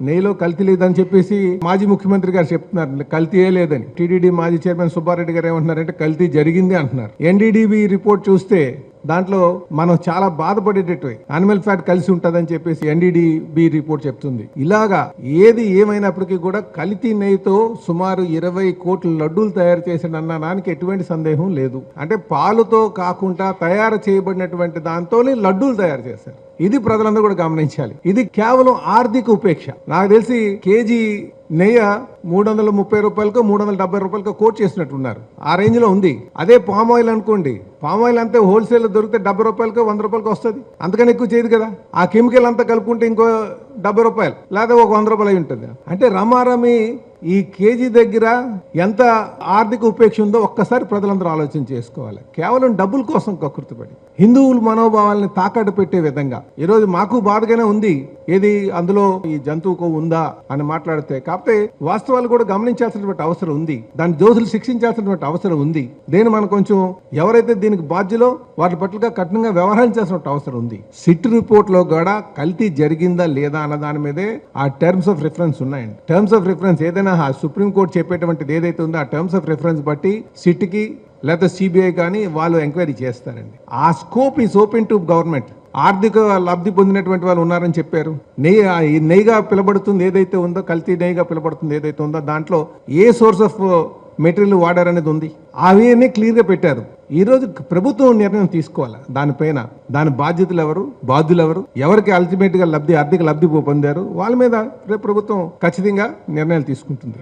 నెయ్యిలో కల్తీ లేదని చెప్పేసి మాజీ ముఖ్యమంత్రి గారు చెప్తున్నారు, కల్తీయే లేదని. టీడీడీ మాజీ చైర్మన్ సుబ్బారెడ్డి గారు ఏమంటున్నారంటే కల్తీ జరిగింది అంటున్నారు. ఎన్డీడీబీ రిపోర్ట్ చూస్తే దాంట్లో మనం చాలా బాధపడేటట్టు యానిమల్ ఫ్యాట్ కలిసి ఉంటుందని చెప్పేసి ఎన్డీడీబీ రిపోర్ట్ చెప్తుంది. ఇలాగా ఏది ఏమైనప్పటికీ కూడా కల్తీ నెయ్యితో సుమారు 20 కోట్ల లడ్డూలు తయారు చేసిన దానికి ఎటువంటి సందేహం లేదు. అంటే పాలుతో కాకుండా తయారు చేయబడినటువంటి దాంతోనే లడ్డూలు తయారు చేశారు. ఇది ప్రజలందరూ కూడా గమనించాలి. ఇది కేవలం ఆర్థిక ఉపేక్ష. నాకు తెలిసి కేజీ నెయ్యి 330 రూపాయలకో 370 రూపాయలకో కోట్ చేసినట్టున్నారు. ఆ రేంజ్ లో ఉంది. అదే పామ్ ఆయిల్ అనుకోండి, పామ్ ఆయిల్ అంతే హోల్సేల్ లో దొరికితే 70 రూపాయలకో 100 రూపాయలకో వస్తుంది. అంతకని ఎక్కువ చేయదు కదా. ఆ కెమికల్ అంతా కలుపుకుంటే ఇంకో 70 రూపాయలు లేదా ఒక 100 రూపాయలు అయి ఉంటుంది. అంటే రమారమి ఈ కేజీ దగ్గర ఎంత ఆర్థిక ఉపేక్ష ఉందో ఒక్కసారి ప్రజలందరూ ఆలోచన చేసుకోవాలి. కేవలం డబ్బుల కోసం కకృతిపడి హిందువుల మనోభావాలను తాకట్టు పెట్టే విధంగా ఈరోజు మాకు బాధగానే ఉంది. ఏది అందులో ఈ జంతువుకు ఉందా అని మాట్లాడితే, కాకపోతే వాస్తవాలు కూడా గమనించాల్సినటువంటి అవసరం ఉంది. దాని దోషులు శిక్షించాల్సినటువంటి అవసరం ఉంది. దేని మనం కొంచెం ఎవరైతే దీనికి బాధ్యులో వాటి పట్ల కఠినంగా వ్యవహరించాల్సిన అవసరం ఉంది. సిట్ రిపోర్ట్ లో కూడా కల్తీ జరిగిందా లేదా అన్న దాని మీదే ఆ టర్మ్స్ ఆఫ్ రిఫరెన్స్ ఉన్నాయండి. టర్మ్స్ ఆఫ్ రిఫరెన్స్ ఏదైనా సుప్రీంకోర్టు చెప్పేటువంటిది ఏదైతే ఉందో ఆ టర్మ్స్ ఆఫ్ రిఫరెన్స్ బట్టి సిట్ కి లేదా సిబిఐ కానీ వాళ్ళు ఎంక్వైరీ చేస్తారండి. ఆ scope is open to government. ఆర్థిక లబ్ధి పొందినటువంటి వాళ్ళు ఉన్నారని చెప్పారు. నెయ్యిగా పిలబడుతుంది ఏదైతే ఉందో, కల్తీ నెయ్యిగా పిలబడుతుంది ఏదైతే ఉందో, దాంట్లో ఏ సోర్స్ ఆఫ్ మెటీరియల్ వాడారనేది ఉంది. అవన్నీ క్లియర్గా పెట్టారు. ఈ రోజు ప్రభుత్వం నిర్ణయం తీసుకోవాలి దానిపైన. దాని బాధ్యతలు ఎవరు, బాధ్యులు ఎవరు, ఎవరికి అల్టిమేట్ గా ఆర్థిక లబ్ధి పొందారు, వాళ్ళ మీద రేపు ప్రభుత్వం ఖచ్చితంగా నిర్ణయాలు తీసుకుంటుంది.